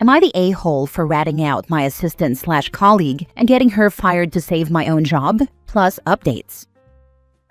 Am I the a-hole for ratting out my assistant/colleague and getting her fired to save my own job? Plus updates.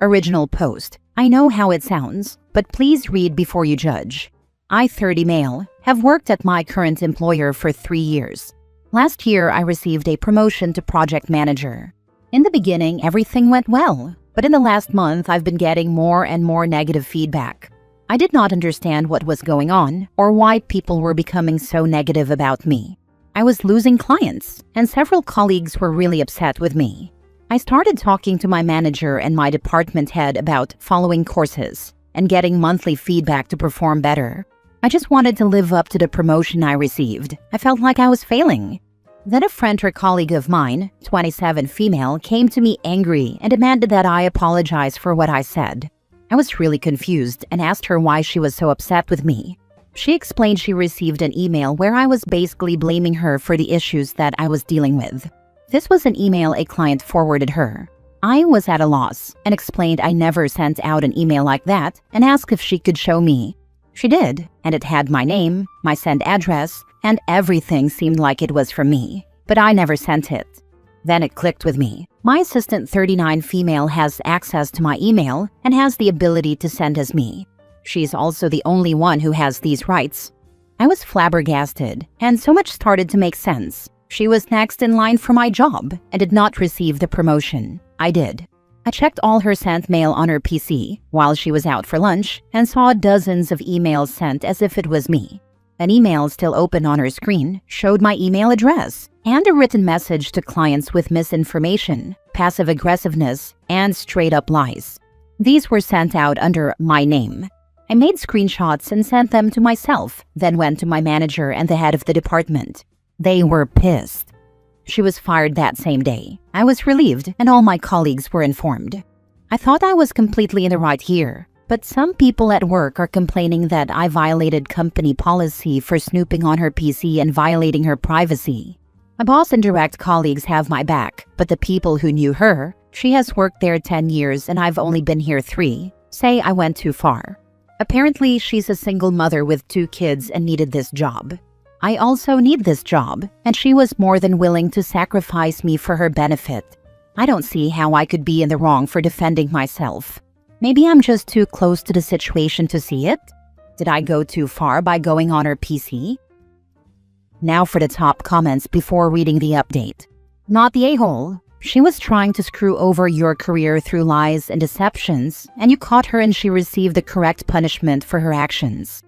Original post. I know how it sounds, but please read before you judge. I, 30 male, have worked at my current employer for 3 years. Last year, I received a promotion to project manager. In the beginning, everything went well, but in the last month, I've been getting more and more negative feedback. I did not understand what was going on or why people were becoming so negative about me. I was losing clients, and several colleagues were really upset with me. I started talking to my manager and my department head about following courses and getting monthly feedback to perform better. I just wanted to live up to the promotion I received. I felt like I was failing. Then a friend or colleague of mine, 27 female, came to me angry and demanded that I apologize for what I said. I was really confused and asked her why she was so upset with me. She explained she received an email where I was basically blaming her for the issues that I was dealing with. This was an email a client forwarded her. I was at a loss and explained I never sent out an email like that and asked if she could show me. She did, and it had my name, my send address, and everything seemed like it was from me, but I never sent it. Then it clicked with me. My assistant 39 female has access to my email and has the ability to send as me. She's also the only one who has these rights. I was flabbergasted, and so much started to make sense. She was next in line for my job and did not receive the promotion. I did. I checked all her sent mail on her PC while she was out for lunch and saw dozens of emails sent as if it was me. An email still open on her screen showed my email address and a written message to clients with misinformation, passive aggressiveness, and straight-up lies. These were sent out under my name. I made screenshots and sent them to myself, then went to my manager and the head of the department. They were pissed. She was fired that same day. I was relieved, and all my colleagues were informed. I thought I was completely in the right here, but some people at work are complaining that I violated company policy for snooping on her PC and violating her privacy. My boss and direct colleagues have my back, but the people who knew her, she has worked there 10 years and I've only been here 3, say I went too far. Apparently, she's a single mother with 2 kids and needed this job. I also need this job, and she was more than willing to sacrifice me for her benefit. I don't see how I could be in the wrong for defending myself. Maybe I'm just too close to the situation to see it? Did I go too far by going on her PC? Now for the top comments before reading the update. Not the a-hole. She was trying to screw over your career through lies and deceptions, and you caught her and she received the correct punishment for her actions.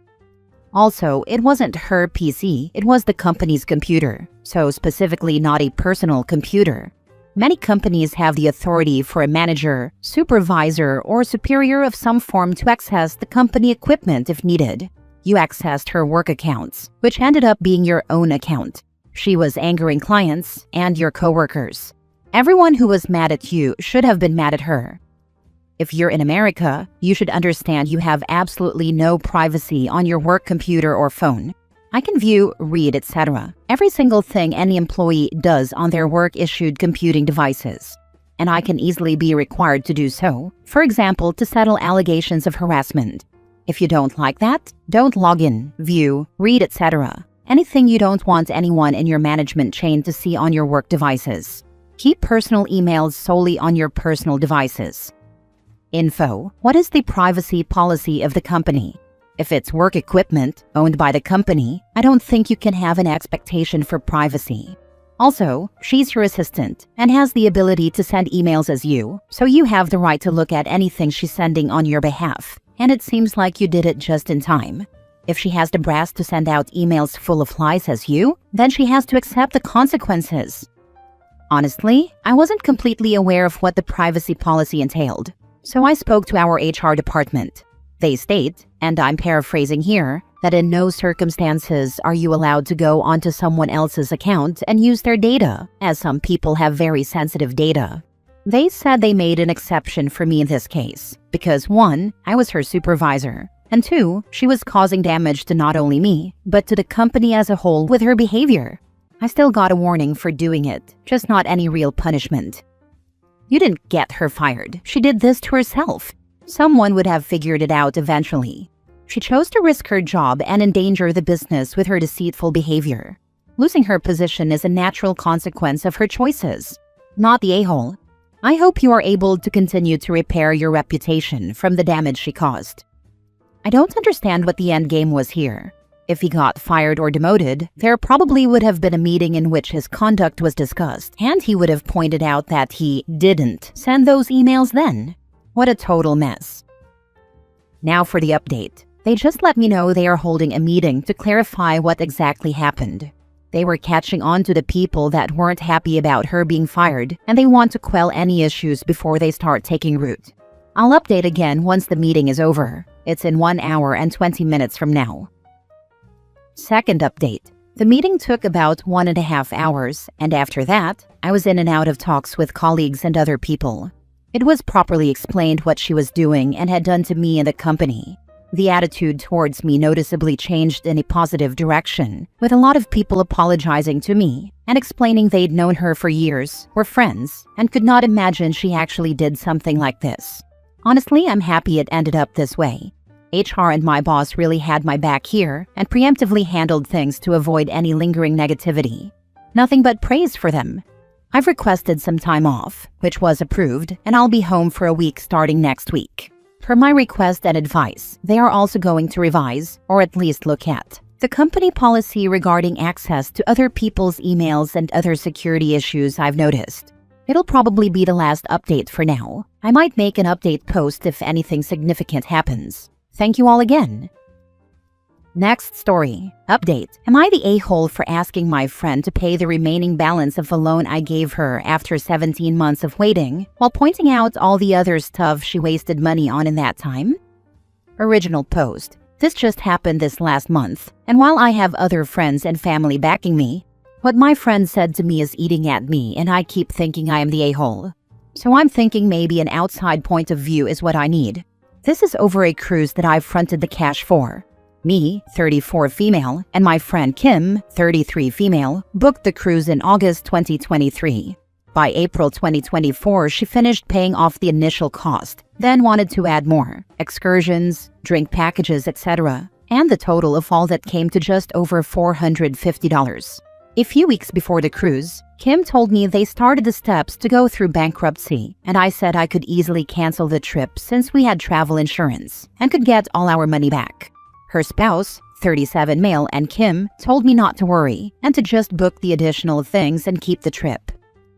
Also, it wasn't her PC, it was the company's computer, so specifically not a personal computer. Many companies have the authority for a manager, supervisor, or superior of some form to access the company equipment if needed. You accessed her work accounts, which ended up being your own account. She was angering clients and your coworkers. Everyone who was mad at you should have been mad at her. If you're in America, you should understand you have absolutely no privacy on your work computer or phone. I can view, read, etc. every single thing any employee does on their work-issued computing devices. And I can easily be required to do so, for example, to settle allegations of harassment. If you don't like that, don't log in, view, read, etc. anything you don't want anyone in your management chain to see on your work devices. Keep personal emails solely on your personal devices. Info. What is the privacy policy of the company? If it's work equipment owned by the company, I don't think you can have an expectation for privacy. Also, she's your assistant and has the ability to send emails as you, so you have the right to look at anything she's sending on your behalf, and it seems like you did it just in time. If she has the brass to send out emails full of lies as you, then she has to accept the consequences. Honestly, I wasn't completely aware of what the privacy policy entailed. So I spoke to our HR department. They state, and I'm paraphrasing here, that in no circumstances are you allowed to go onto someone else's account and use their data, as some people have very sensitive data. They said they made an exception for me in this case, because 1, I was her supervisor, and 2, she was causing damage to not only me, but to the company as a whole with her behavior. I still got a warning for doing it, just not any real punishment. You didn't get her fired. She did this to herself. Someone would have figured it out eventually. She chose to risk her job and endanger the business with her deceitful behavior. Losing her position is a natural consequence of her choices, not the a-hole. I hope you are able to continue to repair your reputation from the damage she caused. I don't understand what the end game was here. If he got fired or demoted, there probably would have been a meeting in which his conduct was discussed, and he would have pointed out that he didn't send those emails then. What a total mess. Now for the update. They just let me know they are holding a meeting to clarify what exactly happened. They were catching on to the people that weren't happy about her being fired, and they want to quell any issues before they start taking root. I'll update again once the meeting is over. It's in 1 hour and 20 minutes from now. Second update. The meeting took about 1.5 hours, and after that, I was in and out of talks with colleagues and other people. It was properly explained what she was doing and had done to me and the company. The attitude towards me noticeably changed in a positive direction, with a lot of people apologizing to me and explaining they'd known her for years, were friends, and could not imagine she actually did something like this. Honestly, I'm happy it ended up this way. HR and my boss really had my back here and preemptively handled things to avoid any lingering negativity. Nothing but praise for them. I've requested some time off, which was approved, and I'll be home for a week starting next week. Per my request and advice, they are also going to revise, or at least look at, the company policy regarding access to other people's emails and other security issues I've noticed. It'll probably be the last update for now. I might make an update post if anything significant happens. Thank you all again. Next story. Update. Am I the a-hole for asking my friend to pay the remaining balance of the loan I gave her after 17 months of waiting, while pointing out all the other stuff she wasted money on in that time? Original post. This just happened this last month, and while I have other friends and family backing me, what my friend said to me is eating at me, and I keep thinking I am the a-hole. So I'm thinking maybe an outside point of view is what I need. This is over a cruise that I've fronted the cash for. Me, 34 female, and my friend Kim, 33 female, booked the cruise in August 2023. By April 2024, she finished paying off the initial cost, then wanted to add more, excursions, drink packages, etc., and the total of all that came to just over $450. A few weeks before the cruise, Kim told me they started the steps to go through bankruptcy, and I said I could easily cancel the trip since we had travel insurance and could get all our money back. Her spouse, 37 male, and Kim told me not to worry and to just book the additional things and keep the trip.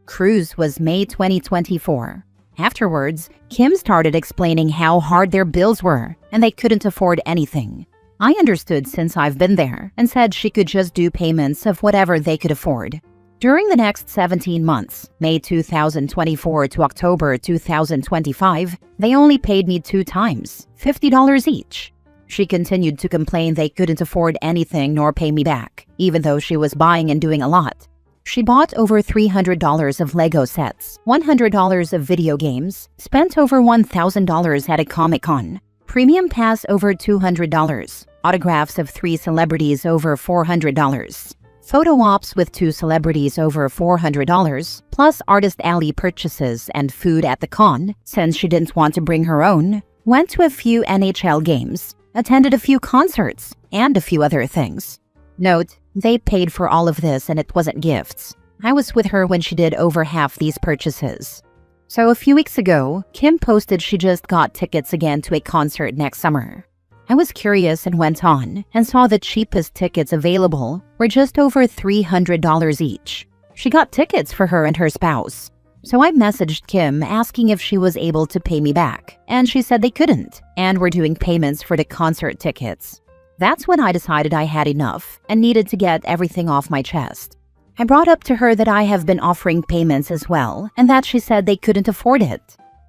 Cruise was May 2024. Afterwards, Kim started explaining how hard their bills were and they couldn't afford anything. I understood since I've been there and said she could just do payments of whatever they could afford. During the next 17 months, May 2024 to October 2025, they only paid me 2 times, $50 each. She continued to complain they couldn't afford anything nor pay me back, even though she was buying and doing a lot. She bought over $300 of Lego sets, $100 of video games, spent over $1,000 at a Comic-Con, premium pass over $200, autographs of 3 celebrities over $400, photo ops with 2 celebrities over $400, plus artist alley purchases and food at the con, since she didn't want to bring her own, went to a few NHL games, attended a few concerts, and a few other things. Note, they paid for all of this and it wasn't gifts. I was with her when she did over half these purchases. So a few weeks ago, Kim posted she just got tickets again to a concert next summer. I was curious and went on and saw the cheapest tickets available were just over $300 each. She got tickets for her and her spouse. So I messaged Kim asking if she was able to pay me back, and she said they couldn't and were doing payments for the concert tickets. That's when I decided I had enough and needed to get everything off my chest. I brought up to her that I have been offering payments as well and that she said they couldn't afford it.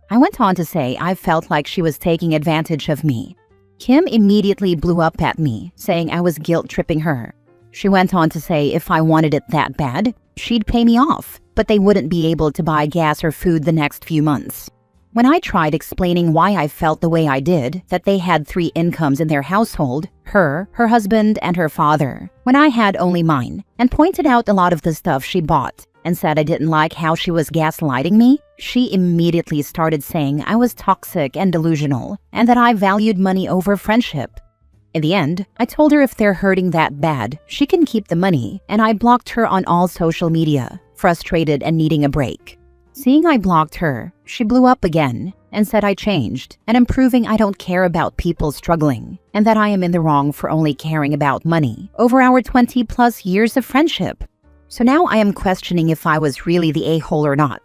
I went on to say I felt like she was taking advantage of me. Kim immediately blew up at me, saying I was guilt-tripping her. She went on to say if I wanted it that bad, she'd pay me off, but they wouldn't be able to buy gas or food the next few months. When I tried explaining why I felt the way I did, that they had 3 incomes in their household, her husband, and her father, when I had only mine, and pointed out a lot of the stuff she bought, and said I didn't like how she was gaslighting me, she immediately started saying I was toxic and delusional, and that I valued money over friendship. In the end, I told her if they're hurting that bad, she can keep the money, and I blocked her on all social media, frustrated and needing a break. Seeing I blocked her, she blew up again and said I changed and I'm proving I don't care about people struggling and that I am in the wrong for only caring about money over our 20+ years of friendship. So now I am questioning if I was really the a-hole or not.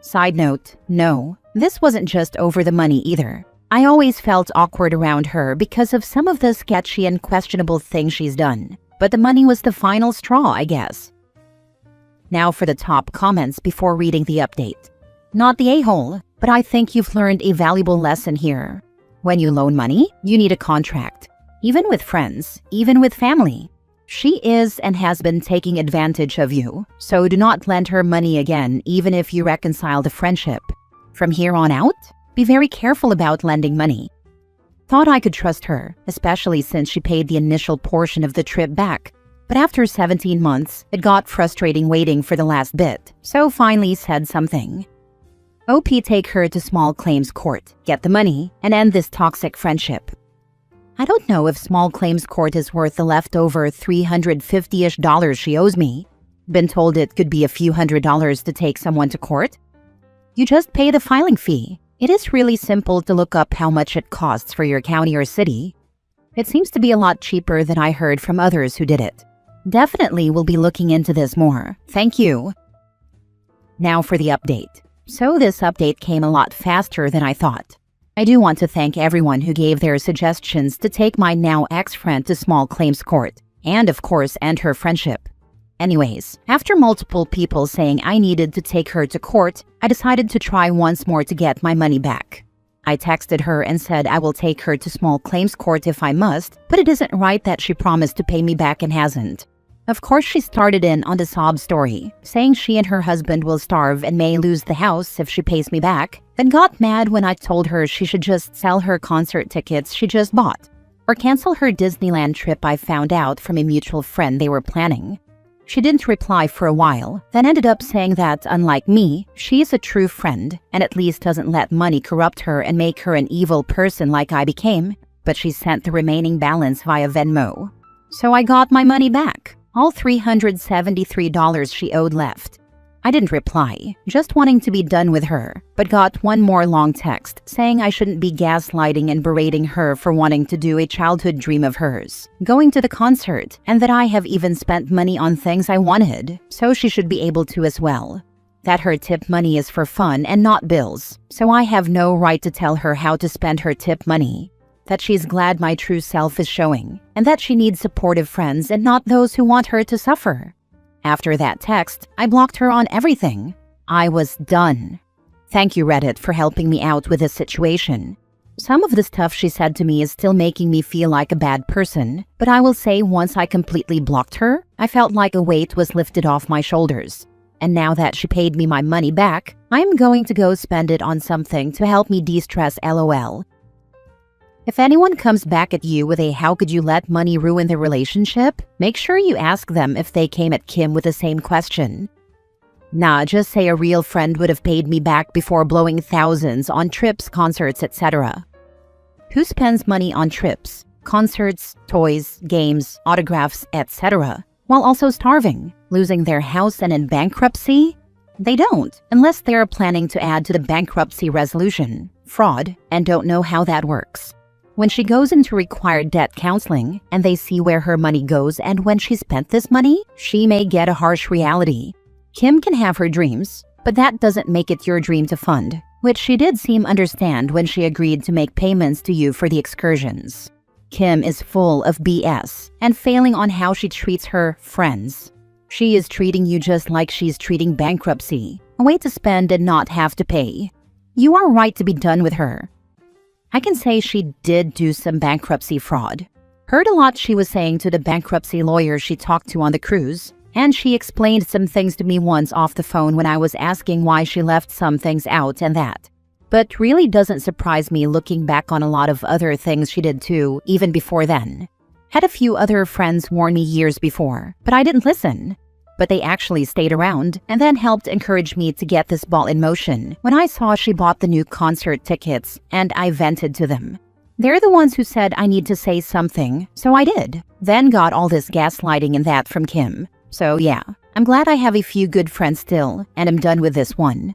Side note, no, this wasn't just over the money either. I always felt awkward around her because of some of the sketchy and questionable things she's done. But the money was the final straw, I guess. Now for the top comments before reading the update. Not the a-hole, but I think you've learned a valuable lesson here. When you loan money, you need a contract. Even with friends, even with family. She is and has been taking advantage of you, so do not lend her money again even if you reconcile the friendship. From here on out, be very careful about lending money. Thought I could trust her, especially since she paid the initial portion of the trip back. But after 17 months, it got frustrating waiting for the last bit, so finally said something. OP, take her to small claims court, get the money, and end this toxic friendship. I don't know if small claims court is worth the leftover $350-ish she owes me. Been told it could be a few $100s to take someone to court. You just pay the filing fee. It is really simple to look up how much it costs for your county or city. It seems to be a lot cheaper than I heard from others who did it. Definitely will be looking into this more. Thank you. Now for the update. So this update came a lot faster than I thought. I do want to thank everyone who gave their suggestions to take my now ex-friend to small claims court, and of course end her friendship. Anyways, after multiple people saying I needed to take her to court, I decided to try once more to get my money back. I texted her and said I will take her to small claims court if I must, but it isn't right that she promised to pay me back and hasn't. Of course, she started in on the sob story, saying she and her husband will starve and may lose the house if she pays me back, then got mad when I told her she should just sell her concert tickets she just bought, or cancel her Disneyland trip I found out from a mutual friend they were planning. She didn't reply for a while, then ended up saying that, unlike me, she is a true friend and at least doesn't let money corrupt her and make her an evil person like I became, but she sent the remaining balance via Venmo. So I got my money back, all $373 she owed left. I didn't reply, just wanting to be done with her, but got one more long text saying I shouldn't be gaslighting and berating her for wanting to do a childhood dream of hers, going to the concert, and that I have even spent money on things I wanted, so she should be able to as well. That her tip money is for fun and not bills, so I have no right to tell her how to spend her tip money. That she's glad my true self is showing, and that she needs supportive friends and not those who want her to suffer. After that text, I blocked her on everything. I was done. Thank you, Reddit, for helping me out with this situation. Some of the stuff she said to me is still making me feel like a bad person, but I will say once I completely blocked her, I felt like a weight was lifted off my shoulders. And now that she paid me my money back, I'm going to go spend it on something to help me de-stress, LOL. If anyone comes back at you with a "how could you let money ruin the relationship?" make sure you ask them if they came at Kim with the same question. Nah, just say a real friend would have paid me back before blowing thousands on trips, concerts, etc. Who spends money on trips, concerts, toys, games, autographs, etc., while also starving, losing their house and in bankruptcy? They don't, unless they're planning to add to the bankruptcy resolution, fraud, and don't know how that works. When she goes into required debt counseling and they see where her money goes and when she spent this money, she may get a harsh reality. Kim can have her dreams, but that doesn't make it your dream to fund, which she did seem understand when she agreed to make payments to you for the excursions. Kim is full of BS and failing on how she treats her friends. She is treating you just like she's treating bankruptcy, a way to spend and not have to pay. You are right to be done with her. I can say she did do some bankruptcy fraud. Heard a lot she was saying to the bankruptcy lawyer she talked to on the cruise, and she explained some things to me once off the phone when I was asking why she left some things out and that. But really doesn't surprise me looking back on a lot of other things she did too, even before then. Had a few other friends warn me years before, but I didn't listen. But they actually stayed around and then helped encourage me to get this ball in motion when I saw she bought the new concert tickets and I vented to them. They're the ones who said I need to say something, so I did. Then got all this gaslighting and that from Kim. So yeah, I'm glad I have a few good friends still, and I'm done with this one.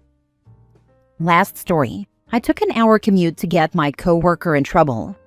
Last story. I took an hour commute to get my coworker in trouble.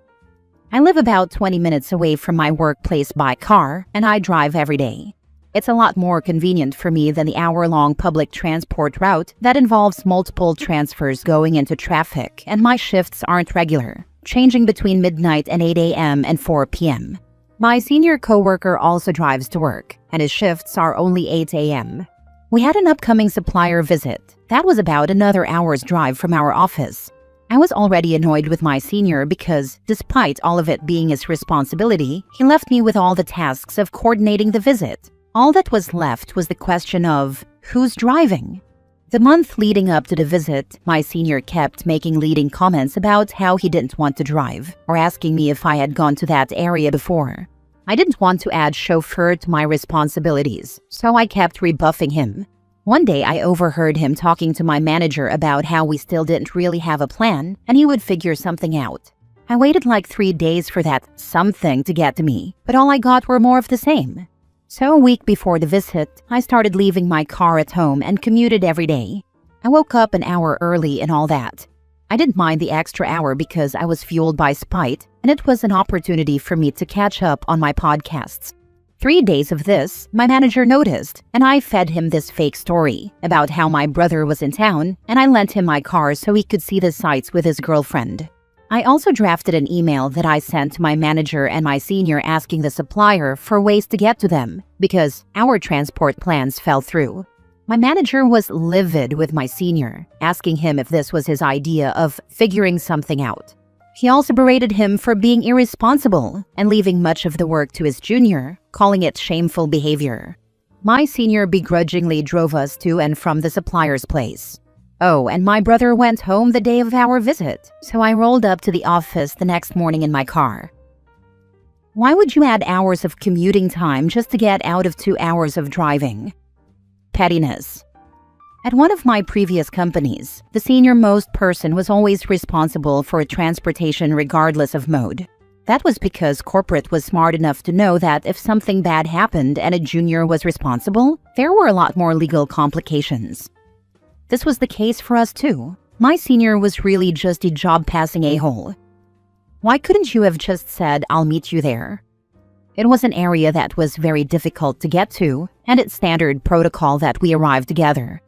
I live about 20 minutes away from my workplace by car, and I drive every day. It's a lot more convenient for me than the hour-long public transport route that involves multiple transfers going into traffic, and my shifts aren't regular, changing between midnight and 8 a.m. and 4 p.m. My senior coworker also drives to work, and his shifts are only 8 a.m. We had an upcoming supplier visit. That was about another hour's drive from our office. I was already annoyed with my senior because, despite all of it being his responsibility, he left me with all the tasks of coordinating the visit. All that was left was the question of, who's driving? The month leading up to the visit, my senior kept making leading comments about how he didn't want to drive, or asking me if I had gone to that area before. I didn't want to add chauffeur to my responsibilities, so I kept rebuffing him. One day I overheard him talking to my manager about how we still didn't really have a plan, and he would figure something out. I waited like 3 days for that something to get to me, but all I got were more of the same. So a week before the visit, I started leaving my car at home and commuted every day. I woke up an hour early and all that. I didn't mind the extra hour because I was fueled by spite, and it was an opportunity for me to catch up on my podcasts. 3 days of this, my manager noticed, and I fed him this fake story about how my brother was in town, and I lent him my car so he could see the sights with his girlfriend. I also drafted an email that I sent to my manager and my senior asking the supplier for ways to get to them, because our transport plans fell through. My manager was livid with my senior, asking him if this was his idea of figuring something out. He also berated him for being irresponsible and leaving much of the work to his junior, calling it shameful behavior. My senior begrudgingly drove us to and from the supplier's place. Oh, and my brother went home the day of our visit, so I rolled up to the office the next morning in my car. Why would you add hours of commuting time just to get out of 2 hours of driving? Pettiness. At one of my previous companies, the senior-most person was always responsible for transportation regardless of mode. That was because corporate was smart enough to know that if something bad happened and a junior was responsible, there were a lot more legal complications. This was the case for us too. My senior was really just a job-passing a-hole. Why couldn't you have just said, "I'll meet you there"? It was an area that was very difficult to get to, and it's standard protocol that we arrive together.